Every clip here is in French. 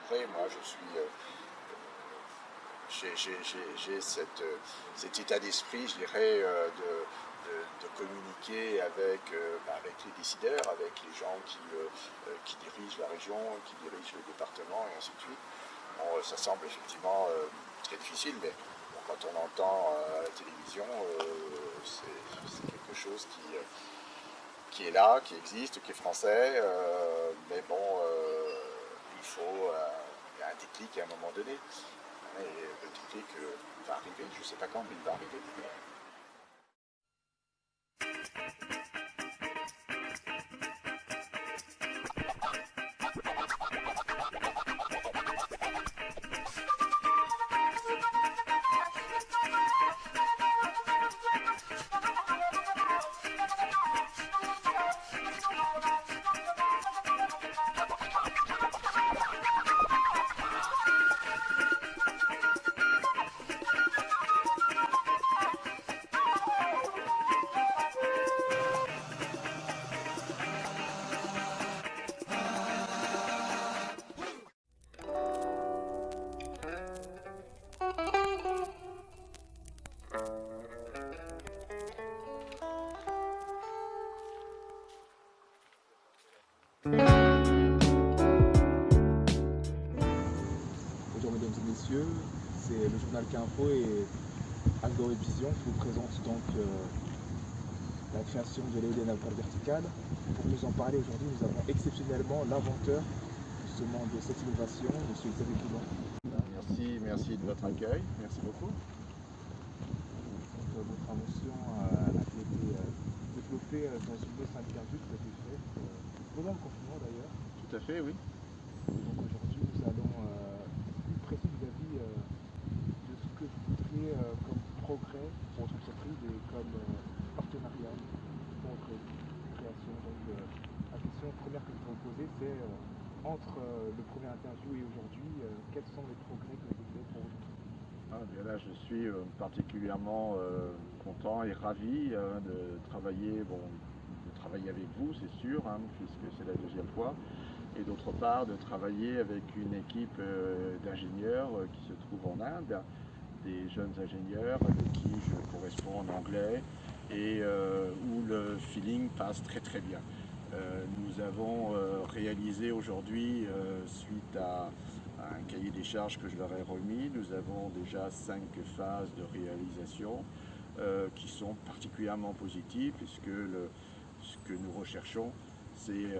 après, moi, j'ai cet état d'esprit, je dirais, de communiquer avec les décideurs, avec les gens qui dirigent la région, qui dirigent le département, et ainsi de suite. Bon, ça semble effectivement très difficile, mais bon, quand on entend à la télévision, c'est quelque chose qui est là, qui existe, qui est français, mais bon, il y a un déclic à un moment donné. Et le déclic va arriver, je ne sais pas quand, mais il va arriver. Bonjour mesdames et messieurs, c'est le journal Quinfo et Algorithme Vision qui vous présente donc la création de l'éolienne à voile verticale. Pour nous en parler aujourd'hui, nous avons exceptionnellement l'inventeur justement de cette innovation, M. Xavier Coulon. Merci de votre accueil, merci beaucoup. Donc, votre invention a été développée dans une baie Saint-Pierre-Duc, qui a été faite pendant le confinement d'ailleurs. Tout à fait, oui. Donc aujourd'hui, nous allons plus précis vis-à-vis de ce que vous voudriez comme progrès pour votre entreprise et comme partenariat pour votre création. Donc la question première que je vais vous poser, c'est entre le premier interview et aujourd'hui, quels sont les progrès que vous faites pour votre entreprise? Bien là, je suis particulièrement content et ravi de travailler avec vous, c'est sûr, puisque c'est la deuxième fois. Et d'autre part, de travailler avec une équipe d'ingénieurs qui se trouve en Inde, des jeunes ingénieurs avec qui je corresponds en anglais et où le feeling passe très très bien. Nous avons réalisé aujourd'hui, suite à un cahier des charges que je leur ai remis, nous avons déjà 5 phases de réalisation qui sont particulièrement positives, puisque ce que nous recherchons, c'est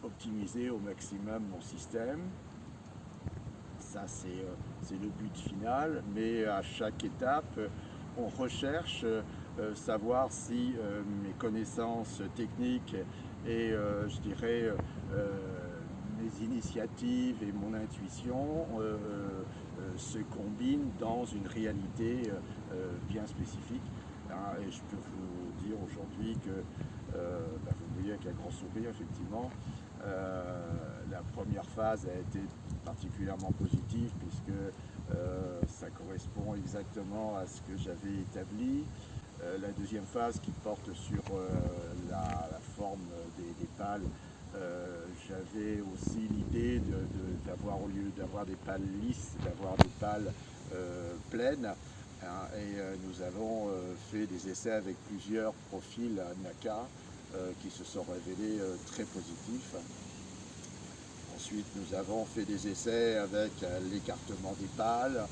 optimiser au maximum mon système. Ça, c'est le but final, mais à chaque étape, on recherche savoir si mes connaissances techniques et, je dirais, mes initiatives et mon intuition se combinent dans une réalité bien spécifique. Et je peux vous dire aujourd'hui que, vous voyez avec un grand sourire, effectivement, la première phase a été particulièrement positive puisque ça correspond exactement à ce que j'avais établi. La deuxième phase qui porte sur la forme des pales, j'avais aussi l'idée d'avoir, au lieu d'avoir des pales lisses, d'avoir des pales pleines. Et nous avons fait des essais avec plusieurs profils NACA qui se sont révélés très positifs. Ensuite, nous avons fait des essais avec l'écartement des pales.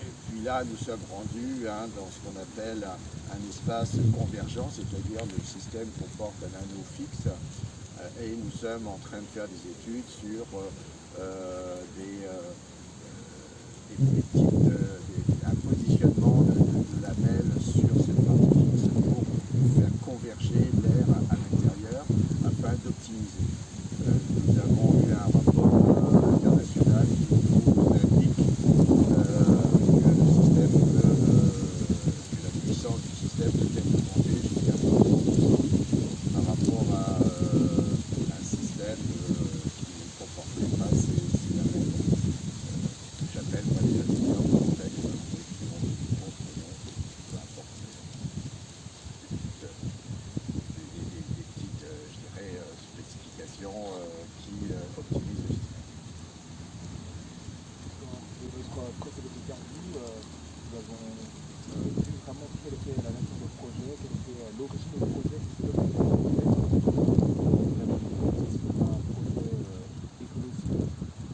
Et puis là, nous sommes rendus dans ce qu'on appelle un espace convergent, c'est-à-dire le système comporte un anneau fixe. Et nous sommes en train de faire des études sur un positionnement de lamelles sur cette partie fixe pour faire converger l'air à l'intérieur afin d'optimiser. Nous avons eu un rapport international qui nous indique que la puissance du système peut être augmentée jusqu'à 30% par rapport à un système qui ne comportait pas ces lamelles. J'appelle moi les ingénieurs de contexte qui ont qui optimise le système. Dans notre précédente interview, nous avons vu vraiment quelle était la nature du projet, quelle était l'origine du projet, c'est un projet écologique,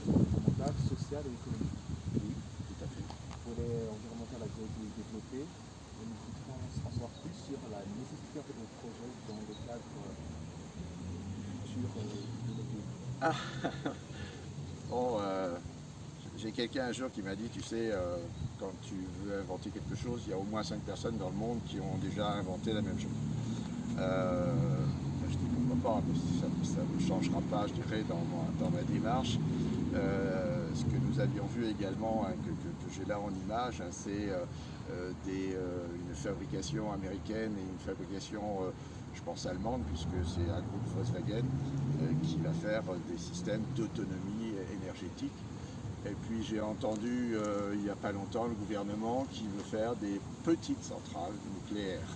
environnemental, social et économique. Oui, tout à fait. Le volet environnemental a déjà été développé et nous voudrions en savoir plus sur la nécessité en fait, de votre projet dans le cadre futur de nos pays. Ah, bon, j'ai quelqu'un un jour qui m'a dit, tu sais, quand tu veux inventer quelque chose, il y a au moins 5 personnes dans le monde qui ont déjà inventé la même chose. Je dis pourquoi pas, mais ça ne changera pas, je dirais, dans ma démarche. Ce que nous avions vu également, hein, que j'ai là en image, hein, c'est une fabrication américaine et une fabrication, je pense, allemande, puisque c'est un groupe Volkswagen qui va faire des systèmes d'autonomie énergétique. Et puis j'ai entendu il n'y a pas longtemps le gouvernement qui veut faire des petites centrales nucléaires.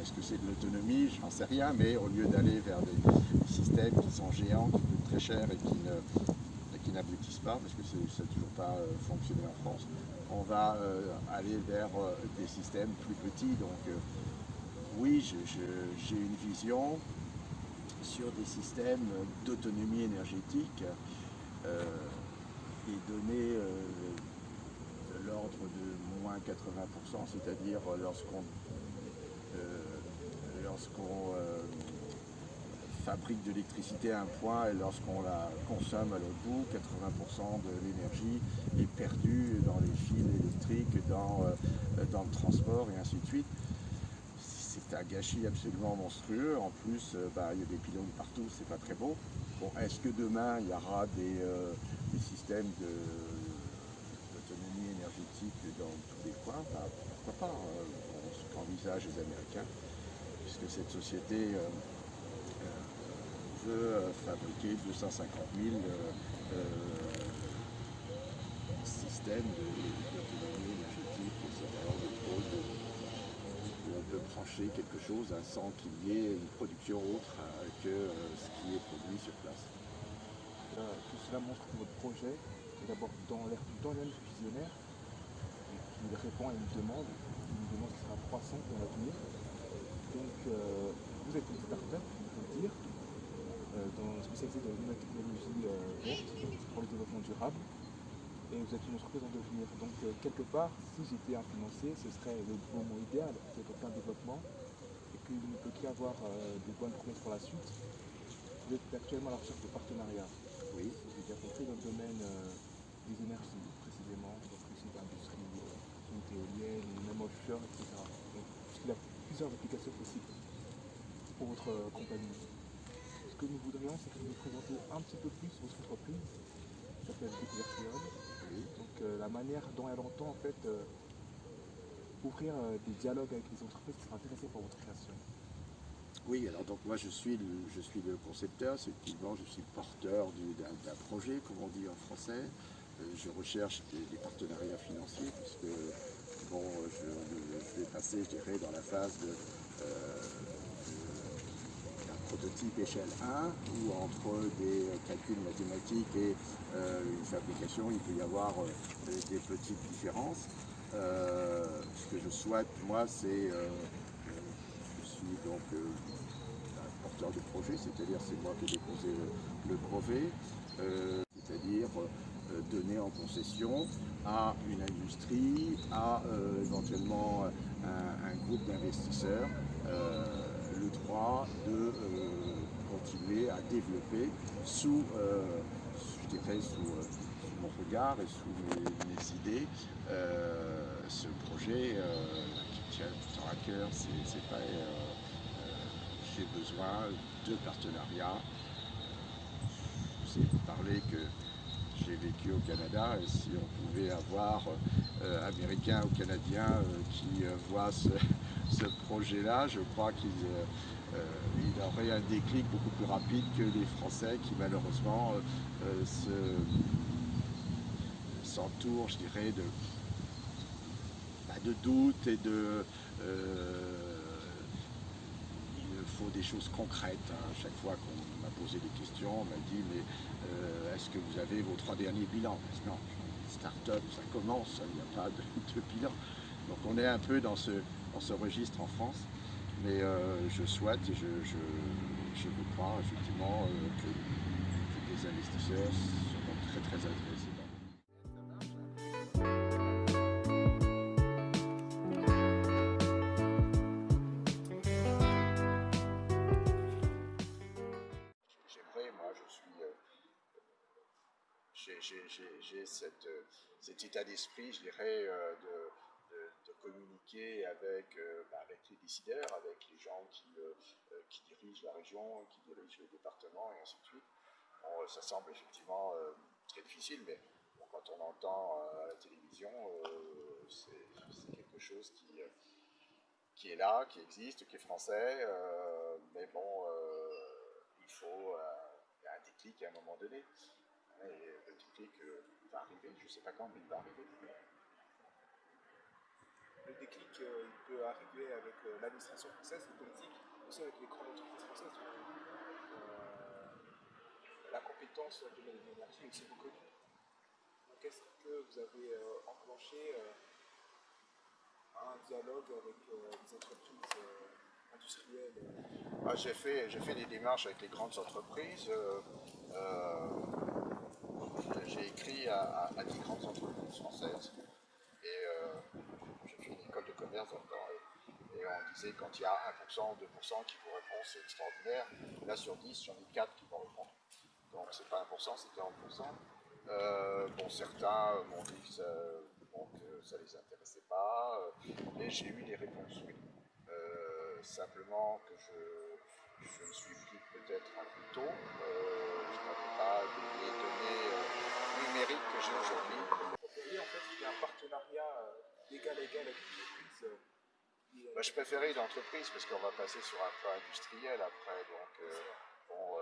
Est-ce que c'est de l'autonomie? Je n'en sais rien, mais au lieu d'aller vers des systèmes qui sont géants, qui coûtent très cher et qui n'aboutissent pas, parce que ça n'a toujours pas fonctionné en France, on va aller vers des systèmes plus petits. Donc oui, j'ai une vision sur des systèmes d'autonomie énergétique et donner de l'ordre de moins 80%, c'est-à-dire lorsqu'on fabrique de l'électricité à un point et lorsqu'on la consomme à l'autre bout, 80% de l'énergie est perdue dans les fils électriques, dans le transport et ainsi de suite. C'est un gâchis absolument monstrueux. En plus, il y a des pylônes partout, c'est pas très beau. Bon, est-ce que demain il y aura des systèmes d'autonomie énergétique dans tous les coins? Pourquoi pas? Ce qu'envisagent les Américains, puisque cette société veut fabriquer 250 000 systèmes d'autonomie énergétique, c'est-à-dire on peut brancher quelque chose sans qu'il y ait une production autre que ce qui est produit sur place. Tout cela montre que votre projet est d'abord dans l'air du temps, même visionnaire, et qu'il répond à une demande qui sera croissante dans l'avenir. Donc, vous êtes une start-up, on peut le dire, spécialisée dans les nouvelles technologies vertes pour le développement durable. Et vous êtes une entreprise en devenir. Donc, quelque part, si j'étais un financier, ce serait le moment idéal. Vous êtes en plein développement et qu'il ne peut qu'y avoir de bonnes promesses pour la suite. Vous êtes actuellement à la recherche de partenariats. Oui. Si j'ai bien compris, dans le domaine des énergies, précisément, donc aussi d'industrie, éolienne, même offshore, etc. Donc, puisqu'il y a plusieurs applications possibles pour votre compagnie. Ce que nous voudrions, c'est que vous nous présentiez un petit peu plus votre entreprise, qui s'appelle Découverte. Oui. Donc la manière dont elle entend en fait ouvrir des dialogues avec les entreprises qui sont intéressées par votre création. Oui, alors donc moi je suis le concepteur, effectivement je suis porteur d'un projet, comme on dit en français. Je recherche des partenariats financiers, puisque bon, je vais passer, je dirais, dans la phase d'un prototype échelle 1, où entre des calculs mathématiques et une fabrication, il peut y avoir des petites différences. Ce que je souhaite, moi, c'est je suis donc un porteur de projet, c'est-à-dire c'est moi qui ai déposé le brevet, c'est-à-dire donner en concession à une industrie, à éventuellement un groupe d'investisseurs, le droit de continuer à développer sous mon regard et sous mes idées ce projet qui tient tant à cœur. J'ai besoin de partenariats. Je vous ai parlé que j'ai vécu au Canada, et si on pouvait avoir Américains ou Canadiens qui voient ce projet-là, je crois qu'il aurait un déclic beaucoup plus rapide que les Français qui malheureusement s'entourent, je dirais, de doutes et il faut des choses concrètes. Hein. Chaque fois qu'on m'a posé des questions, on m'a dit mais est-ce que vous avez vos 3 derniers bilans? Non, start-up, ça commence, il n'y a pas de bilan. Donc on est un peu dans ce registre en France, mais je souhaite et je veux croire effectivement que les investisseurs seront très très intéressés par J'aimerais, moi j'ai cet état d'esprit, je dirais, de communiquer avec les décideurs, avec les gens qui dirigent la région, qui dirigent le département et ainsi de suite. Bon, ça semble effectivement très difficile, mais bon, quand on entend à la télévision, c'est quelque chose qui est là, qui existe, qui est français, mais bon, il y a un déclic à un moment donné. Et le déclic va arriver, je ne sais pas quand, mais il va arriver. Le déclic, il peut arriver avec l'administration française, les politiques, aussi avec les grandes entreprises françaises. La compétence dans le domaine de l'énergie est aussi reconnue. Donc, est-ce que vous avez enclenché un dialogue avec des entreprises industrielles? J'ai fait des démarches avec les grandes entreprises. J'ai écrit à 10 grandes entreprises françaises et j'ai fait une école de commerce dans le temps. Et on disait quand il y a 1%, 2% qui vous répondent, c'est extraordinaire. Là sur 10, j'en ai 4 qui vont répondre. Donc c'est pas 1%, c'est 40%. Bon, certains m'ont dit que ça les intéressait pas, mais j'ai eu des réponses, oui. Simplement que je me suis pris peut-être un peu tôt. Je n'avais pas les données numériques que j'ai aujourd'hui. Et en fait, il y a un partenariat d'égal à égal avec l'entreprise. Moi, je préférais une entreprise parce qu'on va passer sur un plan industriel après. Donc, bon,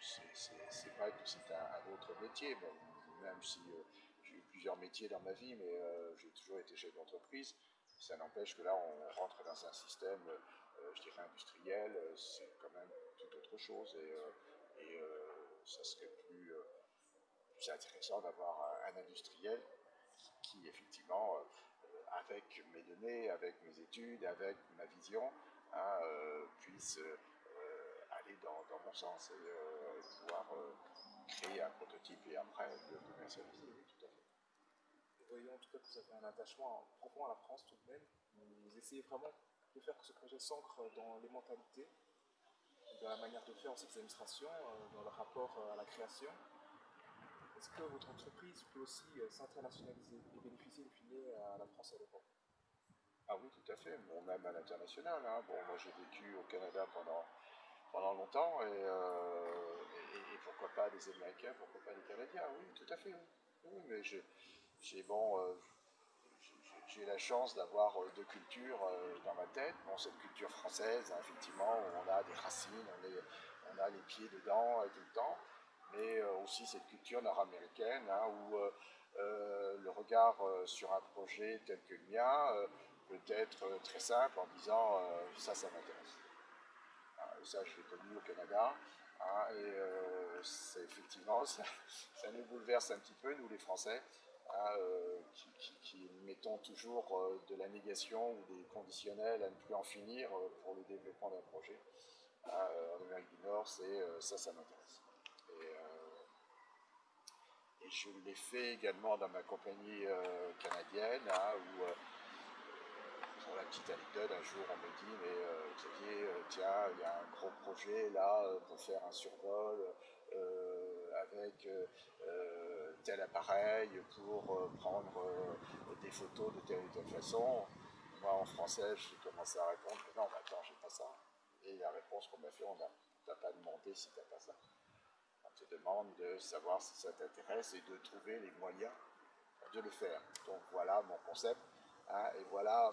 c'est vrai que c'est un autre métier, même si j'ai eu plusieurs métiers dans ma vie, mais j'ai toujours été chef d'entreprise. Ça n'empêche que là, on rentre dans un système, je dirais, industriel, c'est quand même tout autre chose et ça serait plus intéressant d'avoir un industriel qui effectivement, avec mes données, avec mes études, avec ma vision, hein, puisse aller dans mon sens et pouvoir créer un prototype et après le commercialiser. Oui, tout à fait. Et voyons en tout cas que vous avez un attachement profond à la France tout de même. Vous essayez vraiment de faire que ce projet s'ancre dans les mentalités, dans la manière de faire aussi des administrations, dans le rapport à la création. Est-ce que votre entreprise peut aussi s'internationaliser et bénéficier in fine à la France et à l'Europe? Ah oui, tout à fait, bon, même à l'international. Hein. Bon, moi j'ai vécu au Canada pendant longtemps et pourquoi pas des Américains, pourquoi pas des Canadiens, oui, tout à fait. Oui, oui mais j'ai la chance d'avoir deux cultures dans ma tête. Bon, cette culture française, hein, effectivement, où on a des racines, on a les pieds dedans tout le temps, mais aussi cette culture nord-américaine, hein, où le regard sur un projet tel que le mien peut être très simple en disant ça m'intéresse. Ça, je l'ai connu au Canada. Hein, et effectivement, ça nous bouleverse un petit peu, nous les Français, hein, qui mettons toujours de la négation ou des conditionnels à ne plus en finir pour le développement d'un projet. En Amérique du Nord, ça m'intéresse. Et je l'ai fait également dans ma compagnie canadienne, hein, où pour la petite anecdote, un jour on me dit mais Xavier, tiens, il y a un gros projet là pour faire un survol avec tel appareil pour prendre des photos de telle ou telle façon. Moi en français, j'ai commencé à répondre non, mais attends, j'ai pas ça. Et la réponse qu'on m'a fait, on t'a pas demandé si t'as pas ça. On te demande de savoir si ça t'intéresse et de trouver les moyens de le faire. Donc voilà mon concept. Hein, et voilà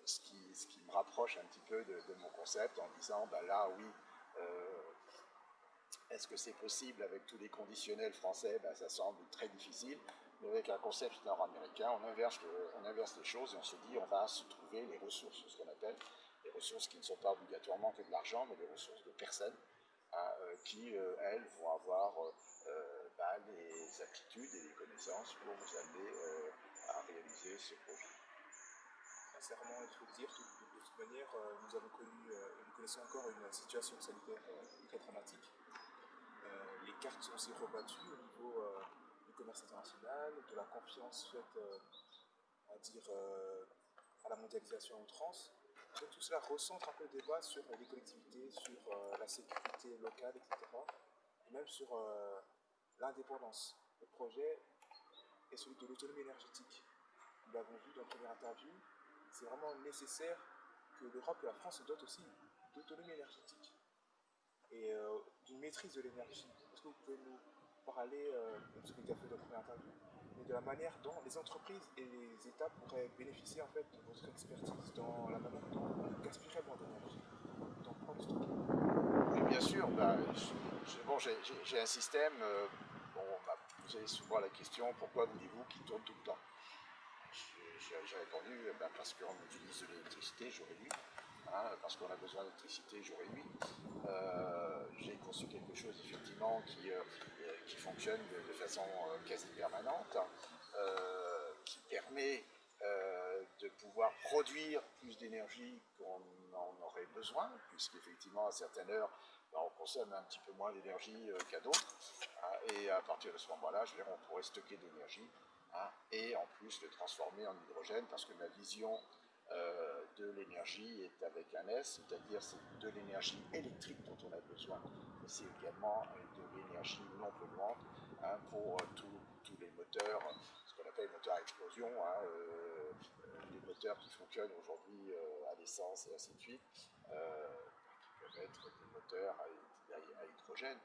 ce qui me rapproche un petit peu de mon concept en disant, bah là oui, est-ce que c'est possible avec tous les conditionnels français? Ça semble très difficile, avec un concept nord-américain, on inverse les choses et on se dit on va se trouver les ressources, ce qu'on appelle les ressources qui ne sont pas obligatoirement que de l'argent, mais des ressources de personnes hein, qui, elles, vont avoir les aptitudes et les connaissances pour vous amener à réaliser ce projet. Sincèrement, il faut le dire, de toute manière, nous avons connu et nous connaissons encore une situation sanitaire très dramatique. Les cartes sont aussi rebattues au niveau du commerce international, de la confiance faite à la mondialisation à outrance. Donc tout cela recentre un peu le débat sur les collectivités, sur la sécurité locale, etc. Et même sur l'indépendance. Le projet est celui de l'autonomie énergétique. Nous l'avons vu dans la première interview, c'est vraiment nécessaire que l'Europe et la France se dotent aussi d'autonomie énergétique et d'une maîtrise de l'énergie. Est-ce que vous pouvez nous parler, de ce que vous avez fait dans la première interview, mais de la manière dont les entreprises et les États pourraient bénéficier en fait de votre expertise dans la manière dont on gaspillerait moins d'énergie, d'en prendre stocké? Oui, bien sûr, j'ai un système, on m'a posé souvent la question, pourquoi voulez-vous qu'il tourne tout le temps? J'ai répondu, parce qu'on utilise de l'électricité jour et nuit, hein, parce qu'on a besoin d'électricité jour et nuit. J'ai conçu quelque chose effectivement qui fonctionne de façon quasi permanente, qui permet de pouvoir produire plus d'énergie qu'on en aurait besoin, puisqu'effectivement à certaines heures, on consomme un petit peu moins d'énergie qu'à d'autres, hein, et à partir de ce moment-là, on pourrait stocker de l'énergie hein, et en plus le transformer en hydrogène, parce que ma vision de l'énergie est avec un S, c'est-à-dire c'est de l'énergie électrique dont on a besoin, mais c'est également de l'énergie non polluante hein, pour tous les moteurs, ce qu'on appelle moteurs à explosion, hein, les moteurs qui fonctionnent aujourd'hui à l'essence et ainsi de suite, qui peuvent être des moteurs à hydrogène.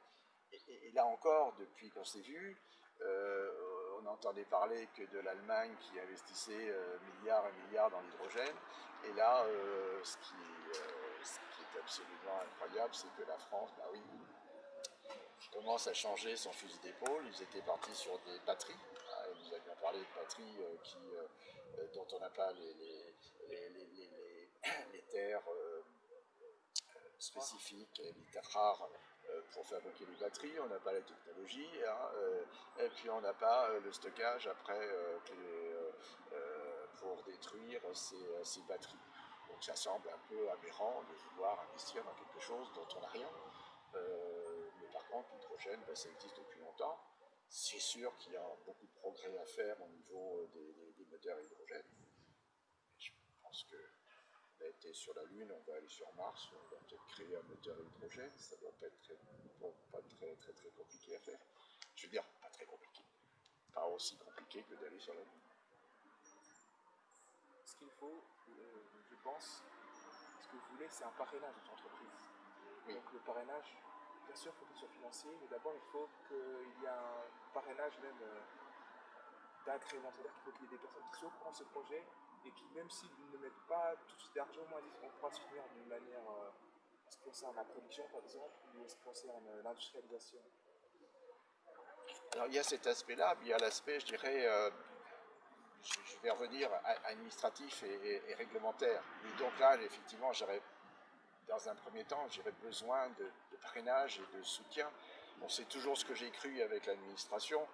Et là encore, depuis qu'on s'est vu, on n'entendait parler que de l'Allemagne qui investissait milliards et milliards dans l'hydrogène. Et là, ce qui est absolument incroyable, c'est que la France, bah oui, commence à changer son fusil d'épaule. Ils étaient partis sur des batteries. Nous avions parlé de batteries dont on n'a pas les terres spécifiques, les terres rares pour fabriquer les batteries, on n'a pas la technologie, hein, et puis on n'a pas le stockage après pour détruire ces batteries. Donc ça semble un peu aberrant de vouloir investir dans quelque chose dont on n'a rien. Mais par contre, l'hydrogène, ça existe depuis longtemps. C'est sûr qu'il y a beaucoup de progrès à faire au niveau des moteurs à hydrogène. Je pense que on a été sur la Lune, on va aller sur Mars, on va peut-être créer un moteur à hydrogène, ça ne doit pas être très compliqué à faire. Je veux dire, pas très compliqué. Pas aussi compliqué que d'aller sur la Lune. Ce qu'il faut, je pense, ce que vous voulez, c'est un parrainage de votre entreprise. Oui. Donc le parrainage, bien sûr, il faut qu'il soit financier, mais d'abord, il faut qu'il y ait un parrainage même d'agrément. C'est-à-dire qu'il faut qu'il y ait des personnes qui soient au courant de ce projet et qui, même s'ils ne mettent pas tout de suite d'argent, on pourra soutenir d'une manière en ce qui concerne la production, par exemple, ou en ce qui concerne l'industrialisation. Alors, il y a cet aspect-là, puis il y a l'aspect, je dirais, je vais revenir administratif et réglementaire. Et donc là, effectivement, dans un premier temps, j'aurais besoin de parrainage et de soutien. Bon, c'est toujours ce que j'ai cru avec l'administration.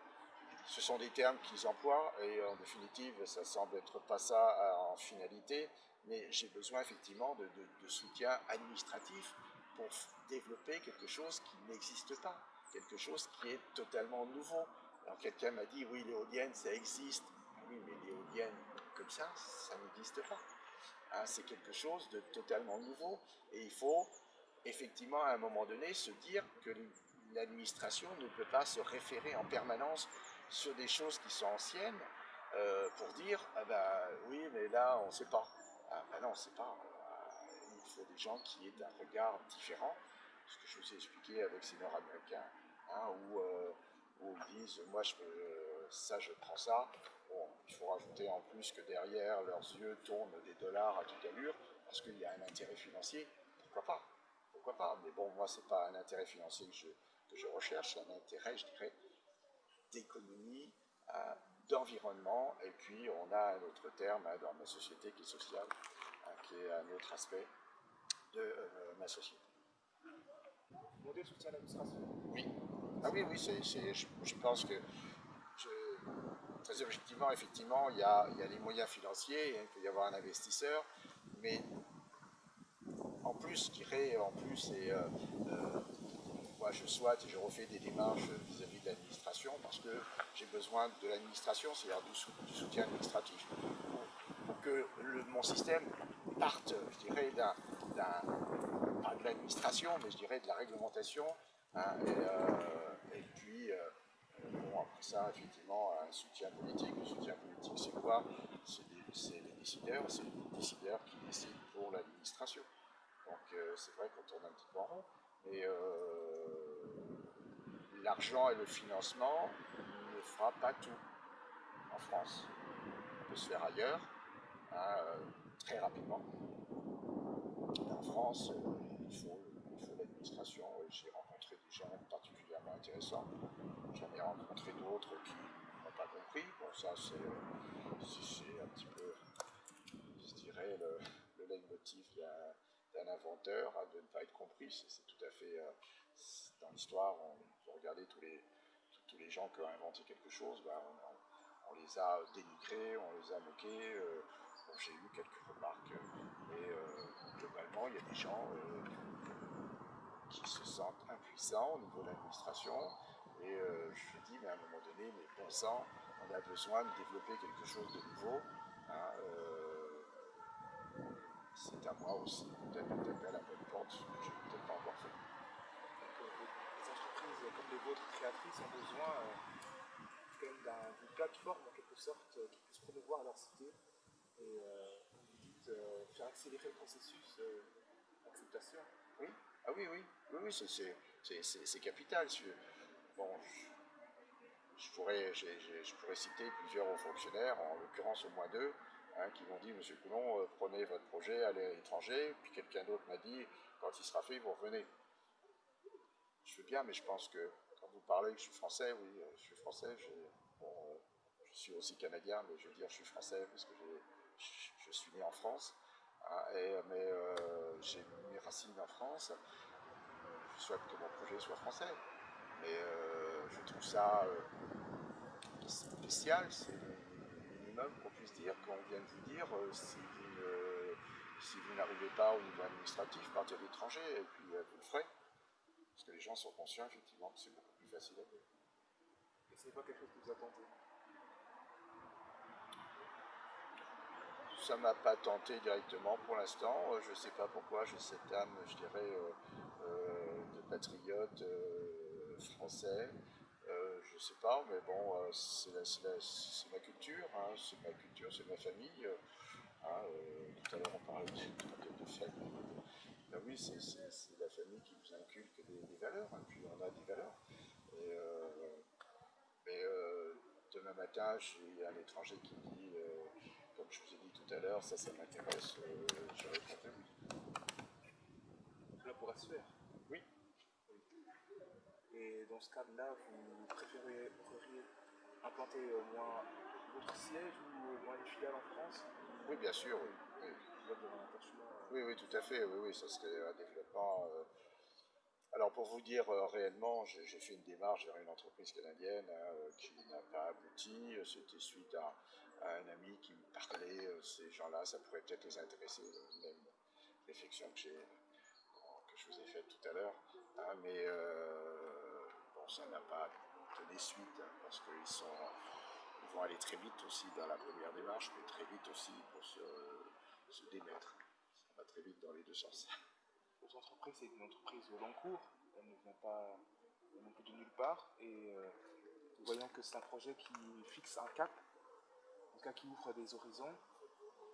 Ce sont des termes qu'ils emploient et en définitive, ça semble être pas ça en finalité, mais j'ai besoin effectivement de soutien administratif pour développer quelque chose qui n'existe pas, quelque chose qui est totalement nouveau. Alors quelqu'un m'a dit, oui, l'éolienne, ça existe. Oui, mais l'éolienne, comme ça n'existe pas. Hein, c'est quelque chose de totalement nouveau et il faut effectivement à un moment donné se dire que l'administration ne peut pas se référer en permanence sur des choses qui sont anciennes pour dire ah ben oui mais là on ne sait pas. Ah ben non on ne sait pas. Il faut des gens qui aient un regard différent. Ce que je vous ai expliqué avec ces Nord-Américains, hein, où ils disent moi je prends ça. Bon, il faut rajouter en plus que derrière leurs yeux tournent des dollars à toute allure parce qu'il y a un intérêt financier. Pourquoi pas? Pourquoi pas? Mais bon, moi, c'est pas un intérêt financier que je recherche, c'est un intérêt, je dirais, d'économie d'environnement, et puis on a un autre terme dans ma société qui est social, qui est un autre aspect de ma société. Modèle soutien à l'administration. Oui. Ah oui, oui, je pense que très objectivement, effectivement, il y a les moyens financiers, il peut y avoir un investisseur, mais en plus, je dirais, moi je souhaite et je refais des démarches vis-à-vis de l'administration parce que j'ai besoin de l'administration, c'est-à-dire du soutien administratif, pour que mon système parte, je dirais, pas de l'administration, mais je dirais de la réglementation, hein, et puis, bon, après ça, effectivement, un soutien politique. Le soutien politique, c'est quoi? C'est les décideurs qui décident pour l'administration. Donc c'est vrai qu'on tourne un petit peu en rond, mais l'argent et le financement ne fera pas tout en France. On peut se faire ailleurs, hein, très rapidement. En France, il faut l'administration. J'ai rencontré des gens particulièrement intéressants. J'en ai rencontré d'autres qui n'ont pas compris. Bon, ça, c'est un petit peu, je dirais, le leitmotiv d'un inventeur, hein, de ne pas être compris. C'est tout à fait, dans l'histoire, on peut regarder tous les gens qui ont inventé quelque chose, ben, on les a dénigrés, on les a moqués. Bon, j'ai eu quelques remarques, mais globalement, il y a des gens qui se sentent impuissants au niveau de l'administration. Et je dis, mais à un moment donné, mais bon sang, on a besoin de développer quelque chose de nouveau. Hein, c'est à moi aussi peut-être de taper à la bonne porte, ce que je n'ai peut-être pas encore fait. Donc, les entreprises comme les vôtres créatrices ont besoin quand même d'une plateforme en quelque sorte qui puisse promouvoir leur cité et vous dites faire accélérer le processus d'acceptation. Oui, ah oui, oui, oui, oui, c'est capital. Bon, je pourrais citer plusieurs hauts fonctionnaires, en l'occurrence au moins deux, hein, qui m'ont dit, Monsieur Coulon, prenez votre projet, allez à l'étranger. Puis quelqu'un d'autre m'a dit, quand il sera fait, vous revenez. Je veux bien, mais je pense que quand vous parlez que je suis français, oui, je suis français. Bon, je suis aussi canadien, mais je veux dire, je suis français parce que je suis né en France. Hein, mais j'ai mes racines en France. Je souhaite que mon projet soit français. Mais je trouve ça spécial, c'est le minimum qu'on puisse dire, qu'on vient de vous dire, si vous n'arrivez pas au niveau administratif, partez à l'étranger et puis vous le ferez. Parce que les gens sont conscients effectivement que c'est beaucoup plus facile à faire. Et ce n'est pas quelque chose que vous attendez? Ça ne m'a pas tenté directement pour l'instant. Je ne sais pas pourquoi j'ai cette âme, je dirais, de patriote français. Je ne sais pas, mais bon, c'est ma culture, hein, c'est ma famille. Hein, tout à l'heure on parlait de famille. Ben oui, c'est la famille qui vous inculque des valeurs, hein, puis on a des valeurs. Et, mais demain matin, j'ai un étranger qui me dit, comme je vous ai dit tout à l'heure, ça m'intéresse, je répondrai oui. Cela pourra se faire. Oui. Et dans ce cadre-là, vous préfériez implanter au moins votre siège ou au moins une filiale en France? Oui, bien sûr, oui. Oui. Oui, oui, tout à fait, oui, oui, ça serait un développement. Alors pour vous dire réellement, j'ai fait une démarche vers une entreprise canadienne qui n'a pas abouti. C'était suite à un ami qui me parlait, ces gens-là, ça pourrait peut-être les intéresser, même réflexion que je vous ai faite tout à l'heure. Hein, mais bon, ça n'a pas donné suite, hein, parce qu'ils vont aller très vite aussi dans la première démarche, mais très vite aussi pour se démettre. Ça va très vite dans les deux sens. Votre entreprise, c'est une entreprise au long cours, elle ne vient pas non plus de nulle part, et voyons que c'est un projet qui fixe un cap, en tout cas qui ouvre des horizons.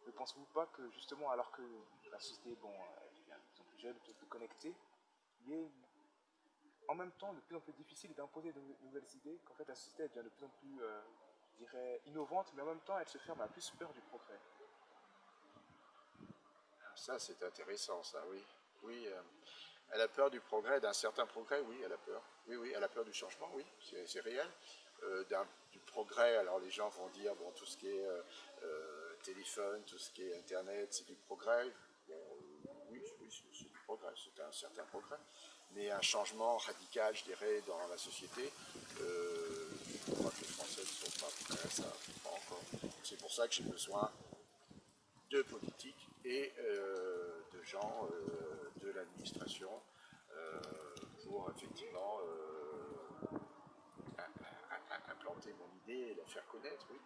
Ne pensez-vous pas que justement, alors que la société devient de plus en plus jeune, de plus en plus connectée, il est en même temps de plus en plus difficile d'imposer de nouvelles idées, qu'en fait la société devient de plus en plus, je dirais, innovante, mais en même temps elle se ferme à plus peur du progrès? Ça, c'est intéressant, ça, oui. Oui, elle a peur du progrès, d'un certain progrès, oui, elle a peur. Oui, oui, elle a peur du changement, oui, c'est réel. du progrès. Alors les gens vont dire, bon, tout ce qui est téléphone, tout ce qui est Internet, c'est du progrès. Bon, oui, c'est du progrès, c'est un certain progrès. Mais un changement radical, je dirais, dans la société, je crois que les Français ne sont pas prêts à ça, pas encore. C'est pour ça que j'ai besoin de politiques et de gens de l'administration pour effectivement implanter mon idée et la faire connaître, oui.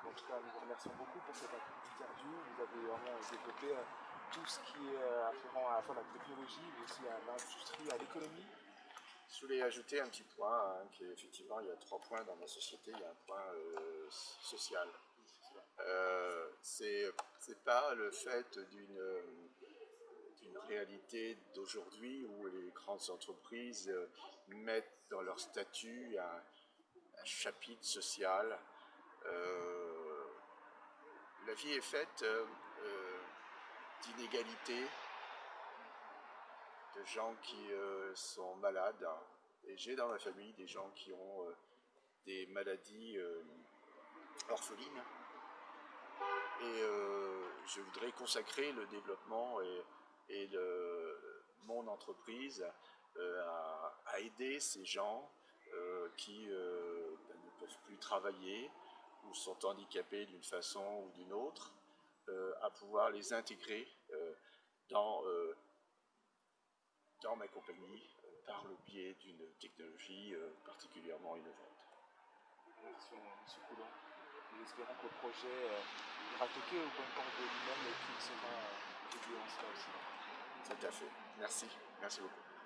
En tout cas, nous vous remercions beaucoup pour cette interview. Vous avez vraiment développé tout ce qui est afférent à la fois à la technologie, mais aussi à l'industrie, à l'économie. Je voulais ajouter un petit point, hein, qu'effectivement il y a 3 points dans ma société. Il y a un point social. C'est pas le fait d'une réalité d'aujourd'hui où les grandes entreprises mettent dans leur statut un chapitre social. La vie est faite d'inégalités, de gens qui sont malades. Et j'ai dans ma famille des gens qui ont des maladies orphelines. Et je voudrais consacrer le développement et mon entreprise à aider ces gens qui ne peuvent plus travailler ou sont handicapés d'une façon ou d'une autre, à pouvoir les intégrer dans ma compagnie par le biais d'une technologie particulièrement innovante. Merci, M. Coulon. Nous espérons que le projet ira toquer aux bonnes portes de lui-même et qu'il sera aidé en cela aussi. Tout à fait. Merci. Merci beaucoup.